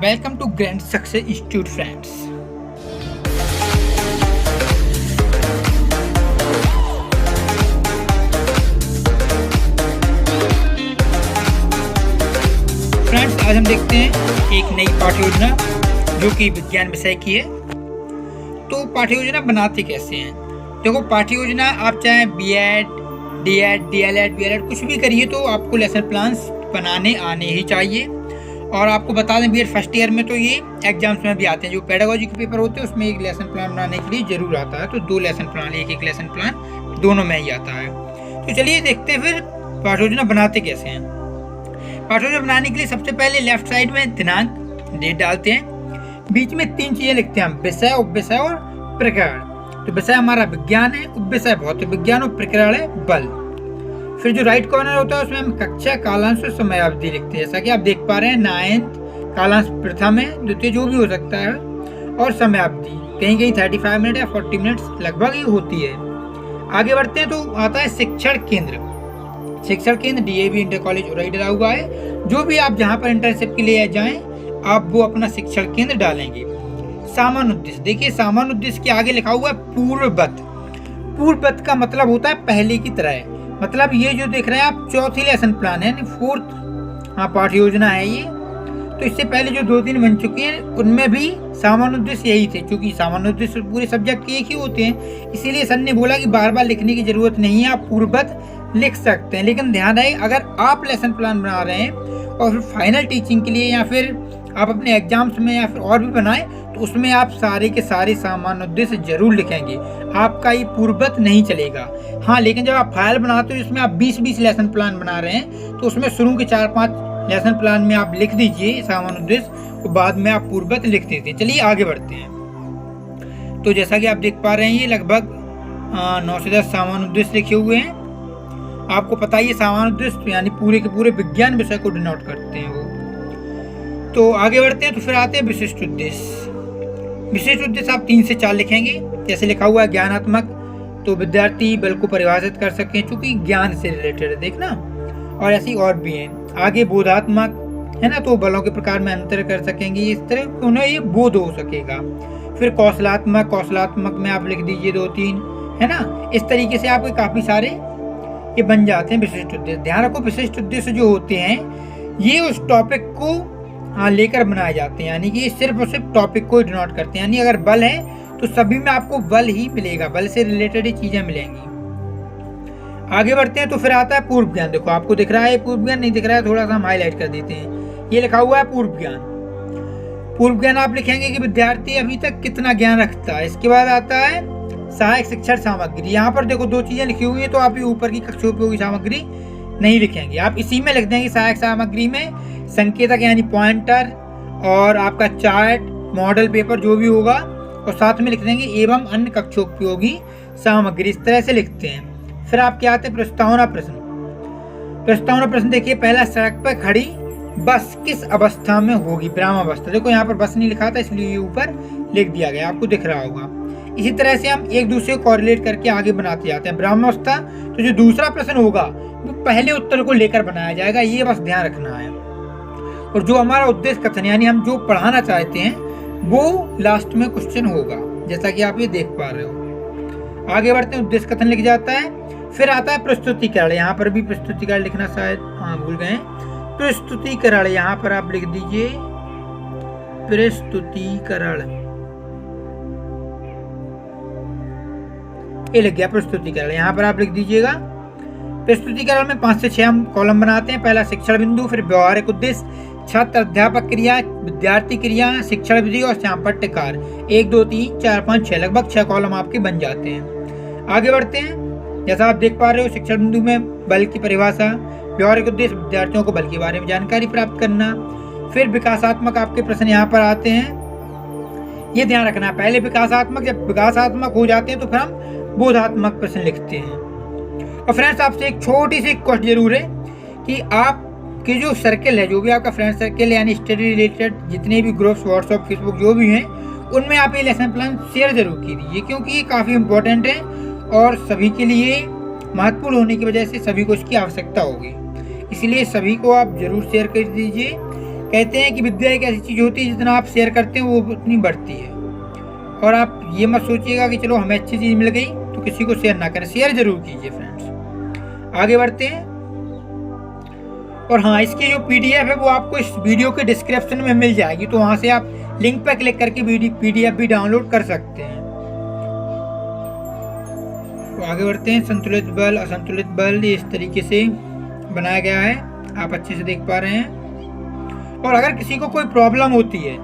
Welcome to Grand Success Institute, friends. Friends, आज हम देखते हैं एक नई पाठ्य योजना जो कि विज्ञान विषय की है। तो पाठ्य योजना बनाते कैसे हैं? देखो, पाठ्य योजना आप चाहे बीएड, डीएड, डीएलएड, बीएलएड कुछ भी करिए तो आपको लेसन प्लान्स बनाने आने ही चाहिए। और आपको बता दें, बीएड फर्स्ट ईयर में तो ये एग्जाम्स में भी आते हैं, जो पेडागोजी के पेपर होते हैं उसमें एक लेसन प्लान बनाने के लिए जरूर आता है। तो 2 लेसन प्लान, एक लेसन प्लान दोनों में ही आता है। तो चलिए देखते हैं फिर पाठ्य योजना बनाते कैसे हैं। पाठ्य योजना बनाने के लिए सबसे पहले लेफ्ट साइड में दिनांक, डेट डालते हैं। बीच में 3 चीजें लिखते हैं हम, विषय, उपविषय और प्रकरण। तो विषय हमारा विज्ञान है, उपविषय भौतिक विज्ञान और प्रकरण है बल। फिर जो राइट कॉर्नर होता है उसमें हम कक्षा, कालांश और समयावधि लिखते हैं। जैसा कि आप देख पा रहे हैं, 9th कालांश प्रथम है, द्वितीय जो भी हो सकता है, और समयावधि कहीं कहीं 35 मिनट या 40 मिनट लगभग ही होती है। आगे बढ़ते हैं तो आता है शिक्षण केंद्र। शिक्षण केंद्र डीएवी इंटर कॉलेज उरई डला हुआ है। जो भी आप जहाँ पर इंटर्नशिप के लिए जाएं, आप वो अपना शिक्षण केंद्र डालेंगे। सामान्य उद्देश्य, देखिए सामान्य उद्देश्य के आगे लिखा हुआ है पूर्ववत। पूर्ववत का मतलब होता है पहले की तरह। मतलब ये जो देख रहे हैं आप, 4थी लेसन प्लान है, 4th पाठ्य योजना है ये। तो इससे पहले जो 2-3 बन चुके हैं उनमें भी सामान्य उद्देश्य यही थे। क्योंकि सामान्य उद्देश्य पूरे सब्जेक्ट के एक ही होते हैं, इसीलिए सर ने बोला कि बार बार लिखने की जरूरत नहीं है, आप पूर्ववत लिख सकते हैं। लेकिन ध्यान रहे, अगर आप लेसन प्लान बना रहे हैं और फिर फाइनल टीचिंग के लिए या फिर आप अपने एग्जाम्स में या फिर और भी बनाएं, तो उसमें आप सारे के सारे सामान्य उद्देश्य जरूर लिखेंगे। आपका ये पूर्ववत नहीं चलेगा। हाँ, लेकिन जब आप फाइल बनाते हो जिसमें आप 20-20 लेसन प्लान बना रहे हैं, तो उसमें शुरू के 4-5 लेसन प्लान में आप लिख दीजिए सामान्य उद्देश्य, और बाद में आप पूर्ववत लिख देते हैं। चलिए आगे बढ़ते हैं। तो जैसा कि आप देख पा रहे हैं, ये लगभग 9 से 10 सामान्य उद्देश्य लिखे हुए हैं। आपको पता ही है सामान्य उद्देश्य यानी पूरे के पूरे विज्ञान विषय को डिनोट करते हैं वो। तो आगे बढ़ते हैं तो फिर आते हैं विशिष्ट उद्देश्य। विशिष्ट उद्देश्य आप 3 से 4 लिखेंगे। जैसे लिखा हुआ है ज्ञानात्मक, तो विद्यार्थी बल को परिभाषित कर सकें, चूंकि ज्ञान से रिलेटेड है, देखना। और ऐसी और भी हैं। आगे बोधात्मक है ना, तो बलों के प्रकार में अंतर कर सकेंगे, इस तरह उन्हें ये बोध हो सकेगा। फिर कौशलात्मक, कौशलात्मक में आप लिख दीजिए 2-3, है ना। इस तरीके से आपके काफी सारे ये बन जाते हैं विशिष्ट उद्देश्य। ध्यान रखो, विशिष्ट उद्देश्य जो होते हैं ये उस टॉपिक को लेकर बनाए जाते हैं, यानी कि ये सिर्फ और सिर्फ टॉपिक को ही डिनोट करते हैं। यानी अगर बल है तो सभी में आपको बल ही मिलेगा, बल से रिलेटेड ही चीजें मिलेंगी। आगे बढ़ते हैं तो फिर आता है पूर्व ज्ञान। देखो आपको दिख रहा है, पूर्व ज्ञान नहीं दिख रहा है, थोड़ा सा हम हाईलाइट कर देते हैं। ये लिखा हुआ है पूर्व ज्ञान। पूर्व ज्ञान आप लिखेंगे कि विद्यार्थी अभी तक कितना ज्ञान रखता है। इसके बाद आता है सहायक शिक्षण सामग्री। यहाँ पर देखो 2 चीजें लिखी हुई है, तो आप ये ऊपर की कक्षोपयोगी सामग्री नहीं लिखेंगे, आप इसी में लिख देंगे। सहायक सामग्री में संकेतक यानी पॉइंटर और आपका चार्ट, मॉडल पेपर जो भी होगा, और साथ में लिख देंगे एवं अन्य कक्षोपयोगी सामग्री। इस तरह से लिखते हैं। फिर आपके आते हैं प्रस्तावना प्रश्न। प्रस्तावना प्रश्न देखिए, पहला, सड़क पर खड़ी बस किस अवस्था में होगी? विरामावस्था। देखो यहाँ पर बस नहीं लिखा था, इसलिए ये ऊपर लिख दिया गया, आपको दिख रहा होगा। इसी तरह से हम एक दूसरे को कोरिलेट करके आगे बनाते जाते हैं। विरामावस्था, तो जो दूसरा प्रश्न होगा वो पहले उत्तर को लेकर बनाया जाएगा, ये बस ध्यान रखना है। और जो हमारा उद्देश्य कथन यानी हम जो पढ़ाना चाहते हैं वो लास्ट में क्वेश्चन होगा, जैसा कि आप ये देख पा रहे हो। आगे बढ़ते हैं, उद्देश्य कथन लिख जाता है। फिर आता है प्रस्तुतिकरण। यहाँ पर भी प्रस्तुतिकरण लिखना शायद भूल गए। प्रस्तुतिकरण यहाँ पर आप लिख दीजिए प्रस्तुतिकरण, ये लग गया प्रस्तुतिकरण। यहाँ पर आप लिख दीजिएगा। प्रस्तुतिकरण में 5 से 6 हम कॉलम बनाते हैं। पहला शिक्षण बिंदु, फिर व्यवहारिक उद्देश्य, छात्र अध्यापक क्रिया, विद्यार्थी क्रिया, शिक्षण विधि और श्यामपट्टकार। 1, 2, 3, 4, 5, 6, लगभग 6 कॉलम आपके बन जाते हैं। आगे बढ़ते हैं। जैसा आप देख पा रहे हो, शिक्षण बिंदु में बल की परिभाषा, व्यवहारिक उद्देश्य विद्यार्थियों को बल के बारे में जानकारी प्राप्त करना। फिर विकासात्मक आपके प्रश्न यहाँ पर आते हैं। ये ध्यान रखना, पहले विकासात्मक, जब विकासात्मक हो जाते हैं तो फिर हम बोधात्मक प्रश्न लिखते हैं। और फ्रेंड्स, आपसे एक छोटी सी रिक्वेस्ट जरूर है कि आपके जो सर्कल है, जो भी आपका फ्रेंड सर्कल है, यानी स्टडी रिलेटेड जितने भी ग्रुप्स, व्हाट्सएप, फेसबुक जो भी हैं, उनमें आप ये लेसन प्लान शेयर जरूर कीजिए, क्योंकि ये काफ़ी इंपॉर्टेंट है और सभी के लिए महत्वपूर्ण होने की वजह से सभी को इसकी आवश्यकता होगी। इसलिए सभी को आप जरूर शेयर कर दीजिए। कहते हैं कि विद्या एक ऐसी चीज़ होती है जितना आप शेयर करते हैं वो उतनी बढ़ती है। और आप ये मत सोचिएगा कि चलो हमें अच्छी चीज़ मिल गई तो किसी को शेयर ना करें, शेयर जरूर कीजिए फ्रेंड्स। आगे बढ़ते हैं। और हाँ, इसकी जो PDF है वो आपको इस वीडियो के डिस्क्रिप्शन में मिल जाएगी, तो वहाँ से आप लिंक पर क्लिक करके PDF भी डाउनलोड कर सकते हैं। तो आगे बढ़ते हैं। संतुलित बल असंतुलित बल इस तरीके से बनाया गया है, आप अच्छे से देख पा रहे हैं। और अगर किसी को कोई प्रॉब्लम होती है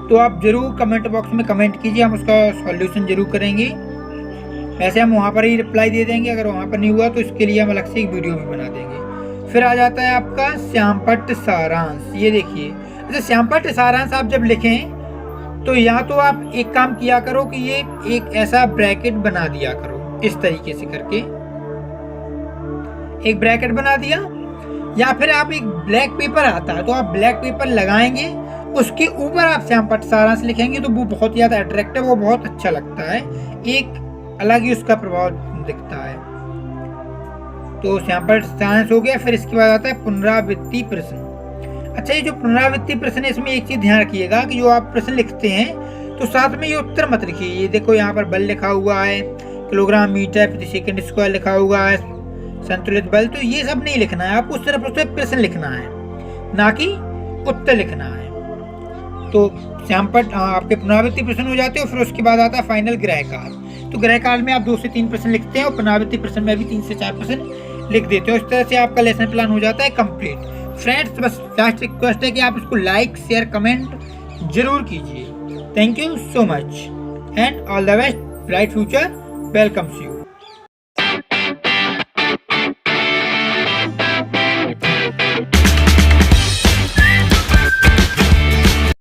तो आप जरूर कमेंट बॉक्स में कमेंट कीजिए, हम उसका सॉल्यूशन जरूर करेंगे। वैसे हम वहाँ पर ही रिप्लाई दे देंगे, अगर वहाँ पर नहीं हुआ तो इसके लिए हम अलग से एक वीडियो भी बना देंगे। फिर आ जाता है आपका श्यामपट्ट सारांश। ये देखिए, अच्छा श्यामपट्ट सारांश आप जब लिखें तो या तो आप एक काम किया करो कि ये एक ऐसा ब्रैकेट बना दिया करो, इस तरीके से करके एक ब्रैकेट बना दिया, या फिर आप एक ब्लैक पेपर आता है तो आप ब्लैक पेपर लगाएंगे, उसके ऊपर आप श्यामपट्ट सारांश लिखेंगे तो वो बहुत ज़्यादा अट्रैक्टिव और बहुत अच्छा लगता है, एक अलग ही उसका प्रभाव दिखता है। तो श्यामपट्ट सारांश हो गया। फिर इसके बाद आता है पुनरावृत्ति प्रश्न। अच्छा, ये जो पुनरावृत्ति प्रश्न है इसमें एक चीज़ ध्यान रखिएगा कि जो आप प्रश्न लिखते हैं तो साथ में ये उत्तर मत लिखिए। ये देखो यहाँ पर बल लिखा हुआ है, किलोग्राम मीटर प्रति सेकंड स्क्वायर लिखा हुआ है, संतुलित बल, तो ये सब नहीं लिखना है आपको, सिर्फ उसमें प्रश्न लिखना है, ना कि उत्तर लिखना है। तो श्यामपट्ट आपके पुनरावृत्ति प्रश्न हो जाते हैं। फिर उसके बाद आता है फाइनल गृहकाल। तो गृहकाल में आप 2 से 3 प्रश्न लिखते हैं और पुनरावृत्ति प्रश्न में भी 3 से 4 प्रश्न लिख देते हो। इस तरह से आपका लेसन प्लान हो जाता है कंप्लीट। फ्रेंड्स, बस लास्ट रिक्वेस्ट है कि आप इसको लाइक शेयर कमेंट जरूर कीजिए। Thank you so much and all the best, bright future welcomes you.